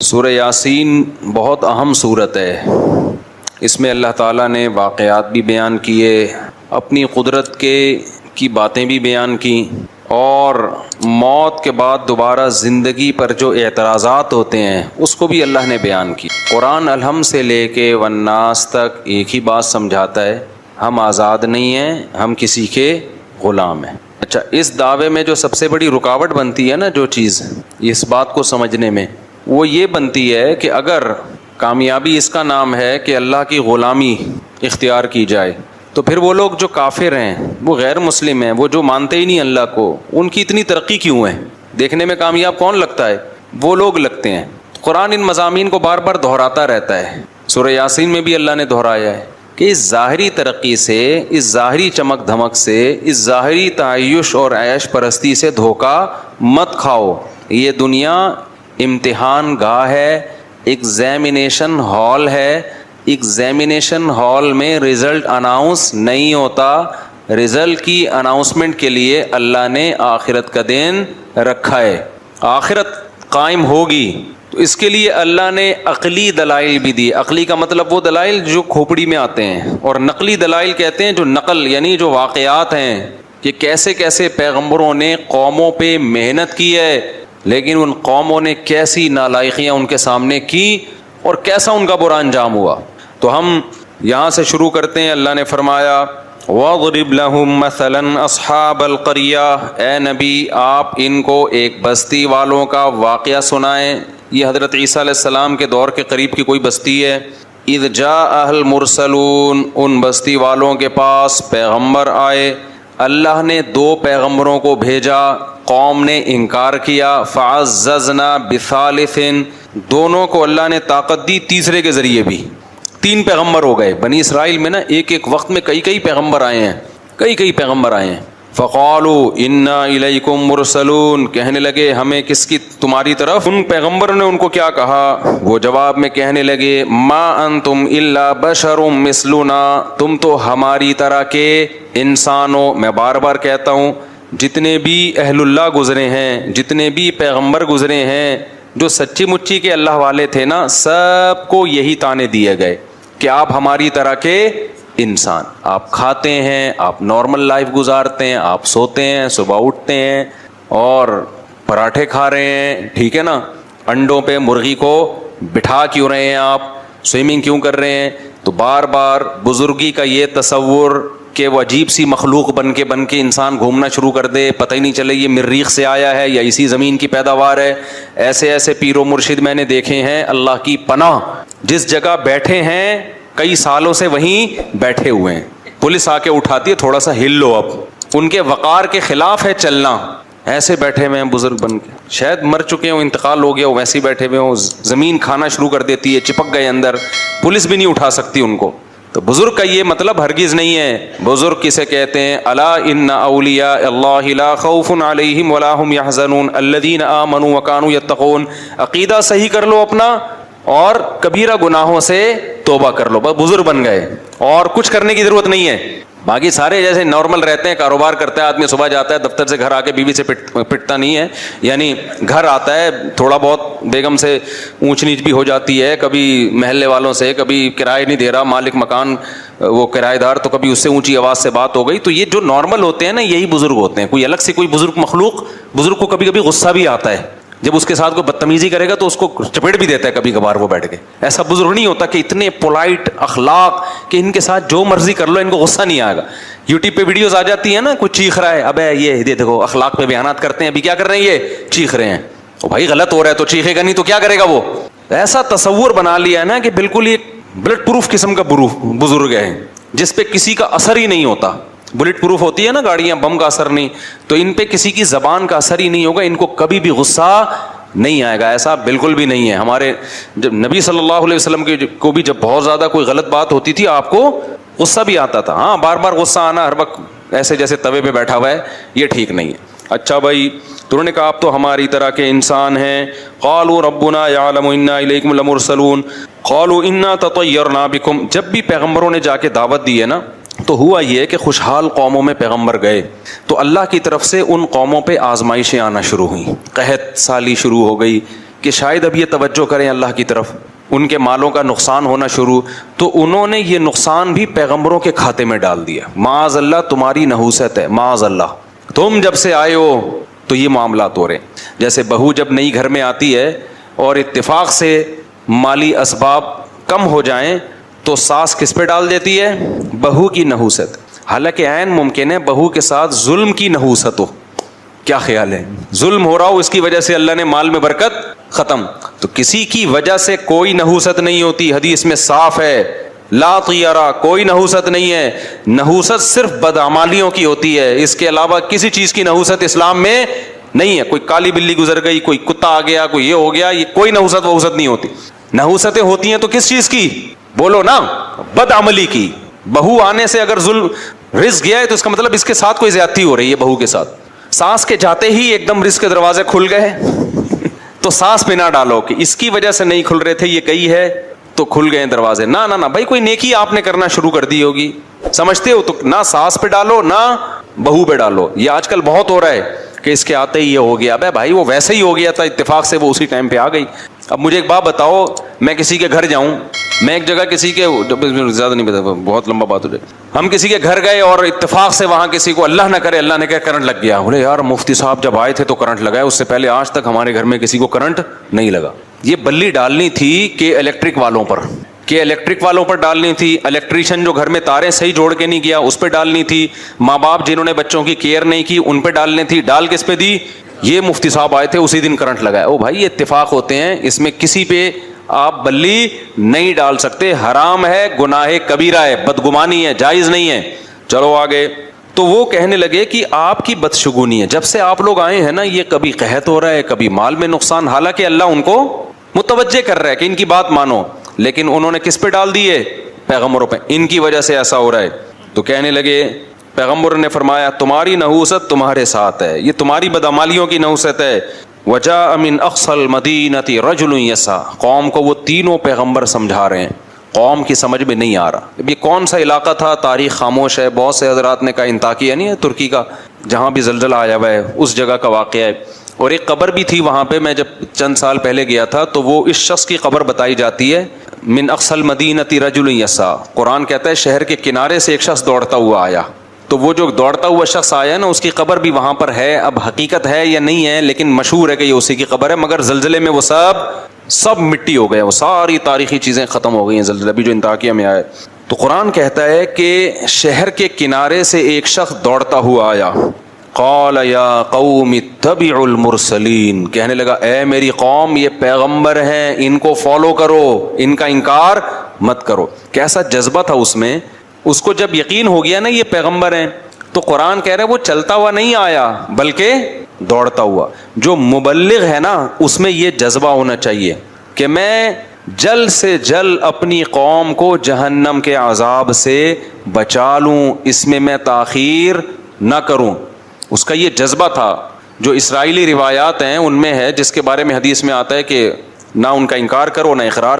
سورہ یاسین بہت اہم صورت ہے۔ اس میں اللہ تعالیٰ نے واقعات بھی بیان کیے، اپنی قدرت کی باتیں بھی بیان کی، اور موت کے بعد دوبارہ زندگی پر جو اعتراضات ہوتے ہیں اس کو بھی اللہ نے بیان کی۔ قرآن الحم سے لے کے والناس تک ایک ہی بات سمجھاتا ہے، ہم آزاد نہیں ہیں، ہم کسی کے غلام ہیں۔ اچھا، اس دعوے میں جو سب سے بڑی رکاوٹ بنتی ہے نا، جو چیز اس بات کو سمجھنے میں، وہ یہ بنتی ہے کہ اگر کامیابی اس کا نام ہے کہ اللہ کی غلامی اختیار کی جائے، تو پھر وہ لوگ جو کافر ہیں، وہ غیر مسلم ہیں، وہ جو مانتے ہی نہیں اللہ کو، ان کی اتنی ترقی کیوں ہے؟ دیکھنے میں کامیاب کون لگتا ہے؟ وہ لوگ لگتے ہیں۔ قرآن ان مضامین کو بار بار دہراتا رہتا ہے۔ سورہ یاسین میں بھی اللہ نے دہرایا ہے کہ اس ظاہری ترقی سے، اس ظاہری چمک دھمک سے، اس ظاہری تعیش اور عیش پرستی سے دھوکہ مت کھاؤ۔ یہ دنیا امتحان گاہ ہے، ایگزامینیشن ہال ہے۔ ایگزامینیشن ہال میں رزلٹ اناؤنس نہیں ہوتا، رزلٹ کی اناؤنسمنٹ کے لیے اللہ نے آخرت کا دن رکھا ہے۔ آخرت قائم ہوگی تو اس کے لیے اللہ نے عقلی دلائل بھی دی۔ عقلی کا مطلب وہ دلائل جو کھوپڑی میں آتے ہیں، اور نقلی دلائل کہتے ہیں جو نقل، یعنی جو واقعات ہیں کہ کیسے کیسے پیغمبروں نے قوموں پہ محنت کی ہے، لیکن ان قوموں نے کیسی نالائقیاں ان کے سامنے کی اور کیسا ان کا برا انجام ہوا۔ تو ہم یہاں سے شروع کرتے ہیں۔ اللہ نے فرمایا وَاضْرِبْ لَهُمْ مَثَلًا أَصْحَابَ الْقَرْيَةِ، اے نبی آپ ان کو ایک بستی والوں کا واقعہ سنائیں۔ یہ حضرت عیسیٰ علیہ السلام کے دور کے قریب کی کوئی بستی ہے۔ اِذْ جَاءَهَا الْمُرْسَلُونَ، ان بستی والوں کے پاس پیغمبر آئے۔ اللہ نے دو پیغمبروں کو بھیجا، قوم نے انکار کیا۔ فَعَزَّزْنَا بِثَالِثٍ، دونوں کو اللہ نے طاقت دی تیسرے کے ذریعے بھی۔ تین پیغمبر ہو گئے۔ بنی اسرائیل میں نا ایک ایک وقت میں کئی پیغمبر آئے ہیں، کئی پیغمبر آئے ہیں۔ فَقَالُوا إِنَّا إِلَيْكُمْ مُرْسَلُونَ، کہنے لگے ہمیں کس کی؟ تمہاری طرف۔ ان پیغمبروں نے ان کو کیا کہا؟ وہ جواب میں کہنے لگے مَا أَنْتُمْ إِلَّا بَشَرٌ مِثْلُنَا، تم تو ہماری طرح کے انسان ہو۔ میں بار بار کہتا ہوں، جتنے بھی اہل اللہ گزرے ہیں، جتنے بھی پیغمبر گزرے ہیں، جو سچی مچی کے اللہ والے تھے نا، سب کو یہی طعنے دیے گئے کہ آپ ہماری طرح کے انسان، آپ کھاتے ہیں، آپ نارمل لائف گزارتے ہیں، آپ سوتے ہیں، صبح اٹھتے ہیں اور پراٹھے کھا رہے ہیں، ٹھیک ہے نا، انڈوں پہ مرغی کو بٹھا کیوں رہے ہیں، آپ سوئمنگ کیوں کر رہے ہیں؟ تو بار بار بزرگی کا یہ تصور کہ وہ عجیب سی مخلوق بن کے انسان گھومنا شروع کر دے، پتہ ہی نہیں چلے یہ مریخ سے آیا ہے یا اسی زمین کی پیداوار ہے۔ ایسے پیر و مرشد میں نے دیکھے ہیں، اللہ کی پناہ، جس جگہ بیٹھے ہیں کئی سالوں سے وہیں بیٹھے ہوئے ہیں، پولیس آ کے اٹھاتی ہے تھوڑا سا ہل لو، اب ان کے وقار کے خلاف ہے چلنا، ایسے بیٹھے ہوئے ہیں بزرگ بن کے، شاید مر چکے ہوں، انتقال ہو گیا ہو، ویسے ہی بیٹھے ہوئے ہوں، زمین کھانا شروع کر دیتی ہے، چپک گئے اندر، پولیس بھی نہیں اٹھا سکتی ان کو۔ تو بزرگ کا یہ مطلب ہرگز نہیں ہے۔ بزرگ کسے کہتے ہیں؟ الا ان اولیاء اللہ لا خوف علیہم ولا هم يحزنون الذین آمنوا وكانوا يتقون۔ عقیدہ صحیح کر لو اپنا اور کبیرہ گناہوں سے توبہ کر لو، بس بزرگ بن گئے، اور کچھ کرنے کی ضرورت نہیں ہے۔ باقی سارے جیسے نارمل رہتے ہیں، کاروبار کرتا ہے آدمی، صبح جاتا ہے دفتر سے، گھر آ کے بیوی سے پٹتا نہیں ہے، یعنی گھر آتا ہے تھوڑا بہت بیگم سے اونچ نیچ بھی ہو جاتی ہے، کبھی محلے والوں سے، کبھی کرایہ نہیں دے رہا مالک مکان وہ کرایہ دار، تو کبھی اس سے اونچی آواز سے بات ہو گئی۔ تو یہ جو نارمل ہوتے ہیں نا، یہی بزرگ ہوتے ہیں۔ کوئی الگ سے کوئی بزرگ مخلوق، بزرگ کو کبھی کبھی غصہ بھی آتا ہے، جب اس کے ساتھ کوئی بدتمیزی کرے گا تو اس کو چپیٹ بھی دیتا ہے کبھی کبھار وہ بیٹھ کے۔ ایسا بزرگ نہیں ہوتا کہ اتنے پولائٹ اخلاق کہ ان کے ساتھ جو مرضی کر لو ان کو غصہ نہیں آئے گا۔ یوٹیوب پہ ویڈیوز آ جاتی ہیں نا، کوئی چیخ رہا ہے، ابے یہ دیکھو اخلاق پہ بیانات کرتے ہیں، ابھی کیا کر رہے ہیں، یہ چیخ رہے ہیں۔ تو بھائی غلط ہو رہا ہے تو چیخے گا نہیں تو کیا کرے گا وہ؟ ایسا تصور بنا لیا ہے نا کہ بالکل یہ بلٹ پروف قسم کا بزرگ ہے، جس پہ کسی کا اثر ہی نہیں ہوتا۔ بلٹ پروف ہوتی ہے نا گاڑیاں، بم کا اثر نہیں، تو ان پہ کسی کی زبان کا اثر ہی نہیں ہوگا، ان کو کبھی بھی غصہ نہیں آئے گا۔ ایسا بالکل بھی نہیں ہے۔ ہمارے جب نبی صلی اللہ علیہ وسلم کو بھی جب بہت زیادہ کوئی غلط بات ہوتی تھی، آپ کو غصہ بھی آتا تھا۔ ہاں، بار بار غصہ آنا ہر وقت ایسے جیسے توے پہ بیٹھا ہوا ہے، یہ ٹھیک نہیں ہے۔ اچھا بھائی، تو انہوں نے کہا آپ تو ہماری طرح کے انسان ہیں۔ قالوا ربنا یعلم انا الیکم لمرسلون قالوا انا تطیرنا بکم۔ جب بھی پیغمبروں نے جا کے دعوت دی ہے نا، تو ہوا یہ کہ خوشحال قوموں میں پیغمبر گئے تو اللہ کی طرف سے ان قوموں پہ آزمائشیں آنا شروع ہوئیں، قحط سالی شروع ہو گئی، کہ شاید اب یہ توجہ کریں اللہ کی طرف، ان کے مالوں کا نقصان ہونا شروع، تو انہوں نے یہ نقصان بھی پیغمبروں کے کھاتے میں ڈال دیا. معاذ اللہ تمہاری نحوست ہے، معاذ اللہ، تم جب سے آئے ہو تو یہ معاملات ہو رہے ہیں. جیسے بہو جب نئی گھر میں آتی ہے اور اتفاق سے مالی اسباب کم ہو جائیں تو ساس کس پہ ڈال دیتی ہے؟ بہو کی نحوست. حالانکہ عین ممکن ہے بہو کے ساتھ ظلم کی نحوست ہو. کیا خیال ہے؟ ظلم ہو رہا ہو، اس کی وجہ سے اللہ نے مال میں برکت ختم. تو کسی کی وجہ سے کوئی نحوست نہیں ہوتی، حدیث میں صاف ہے لا طیرہ، کوئی نحوست نہیں ہے. نحوست صرف بدعمالیوں کی ہوتی ہے، اس کے علاوہ کسی چیز کی نحوست اسلام میں نہیں ہے. کوئی کالی بلی گزر گئی، کوئی کتا آ گیا، کوئی یہ ہو گیا، یہ کوئی نحوست وحوست نہیں ہوتی. نحوستیں ہوتی ہیں تو کس چیز کی؟ بولو نا، بدعملی کی. بہو آنے سے اگر ظلم رزق گیا ہے تو اس کا مطلب اس کے ساتھ کوئی زیادتی ہو رہی ہے بہو کے ساتھ. ساس کے جاتے ہی ایک دم رزق کے دروازے کھل گئے تو ساس پہ نہ ڈالو کہ اس کی وجہ سے نہیں کھل رہے تھے، یہ کہی ہے تو کھل گئے دروازے. نہ نہ نہ بھائی، کوئی نیکی آپ نے کرنا شروع کر دی ہوگی، سمجھتے ہو، تو نہ ساس پہ ڈالو نہ بہو پہ ڈالو. یہ آج کل بہت ہو رہا ہے کہ اس کے آتے ہی یہ ہو گیا. بھائی وہ ویسے ہی ہو گیا تھا، اتفاق سے وہ اسی ٹائم پہ آ گئی. اب مجھے ایک بات بتاؤ، میں کسی کے گھر جاؤں، میں ایک جگہ کسی کے، زیادہ نہیں بتا، بہت لمبا بات ہو جائے، ہم کسی کے گھر گئے اور اتفاق سے وہاں کسی کو، اللہ نہ کرے، اللہ نے کہا کرنٹ لگ گیا. بولے یار مفتی صاحب جب آئے تھے تو کرنٹ لگا ہے، اس سے پہلے آج تک ہمارے گھر میں کسی کو کرنٹ نہیں لگا. یہ بلی ڈالنی تھی کہ الیکٹرک والوں پر ڈالنی تھی. الیکٹریشین جو گھر میں تاریں صحیح جوڑ کے نہیں گیا اس پہ ڈالنی تھی. ماں باپ جنہوں نے بچوں کی کیئر نہیں کی ان پہ ڈالنی تھی. ڈال کس پہ دی؟ یہ مفتی صاحب آئے تھے اسی دن کرنٹ لگا ہے. او بھائی یہ اتفاق ہوتے ہیں، اس میں کسی پہ آپ بلی نہیں ڈال سکتے. حرام ہے، گناہ کبیرہ ہے، بدگمانی ہے، جائز نہیں ہے. چلو آگے. تو وہ کہنے لگے کہ آپ کی بدشگونی ہے، جب سے آپ لوگ آئے ہیں نا یہ کبھی قحط ہو رہا ہے، کبھی مال میں نقصان. حالانکہ اللہ ان کو متوجہ کر رہا ہے کہ ان کی بات مانو، لیکن انہوں نے کس پہ ڈال دیے؟ پیغمبروں پہ. ان کی وجہ سے ایسا ہو رہا ہے. تو کہنے لگے، پیغمبر نے فرمایا تمہاری نحوست تمہارے ساتھ ہے، یہ تمہاری بدعمالیوں کی نحوست ہے. وجاء من اقصى المدینة رجل یسعى. قوم کو وہ تینوں پیغمبر سمجھا رہے ہیں، قوم کی سمجھ میں نہیں آ رہا. اب یہ کون سا علاقہ تھا؟ تاریخ خاموش ہے. بہت سے حضرات نے کہا انطاکیہ نہیں ہے ترکی کا، جہاں بھی زلزلہ آیا ہوا ہے، اس جگہ کا واقعہ ہے. اور ایک قبر بھی تھی وہاں پہ. میں جب چند سال پہلے گیا تھا تو وہ اس شخص کی قبر بتائی جاتی ہے، من اقصى المدینة رجل یسعى. قرآن کہتا ہے شہر کے کنارے سے ایک شخص دوڑتا ہوا آیا. تو وہ جو دوڑتا ہوا شخص آیا نا اس کی قبر بھی وہاں پر ہے. اب حقیقت ہے یا نہیں ہے، لیکن مشہور ہے کہ یہ اسی کی قبر ہے. مگر زلزلے میں وہ سب مٹی ہو گئے، وہ ساری تاریخی چیزیں ختم ہو گئی ہیں زلزلہ بھی جو انطاکیہ میں آیا. تو قرآن کہتا ہے کہ شہر کے کنارے سے ایک شخص دوڑتا ہوا آیا. قال یا قوم اتبعوا المرسلین. کہنے لگا اے میری قوم یہ پیغمبر ہیں، ان کو فالو کرو، ان کا انکار مت کرو. کیسا جذبہ تھا اس میں. اس کو جب یقین ہو گیا نا یہ پیغمبر ہیں تو قرآن کہہ رہا ہے وہ چلتا ہوا نہیں آیا بلکہ دوڑتا ہوا. جو مبلغ ہے نا اس میں یہ جذبہ ہونا چاہیے کہ میں جلد سے جلد اپنی قوم کو جہنم کے عذاب سے بچا لوں، اس میں تاخیر نہ کروں. اس کا یہ جذبہ تھا. جو اسرائیلی روایات ہیں ان میں ہے جس کے بارے میں حدیث میں آتا ہے کہ نہ ان کا انکار کرو نہ اقرار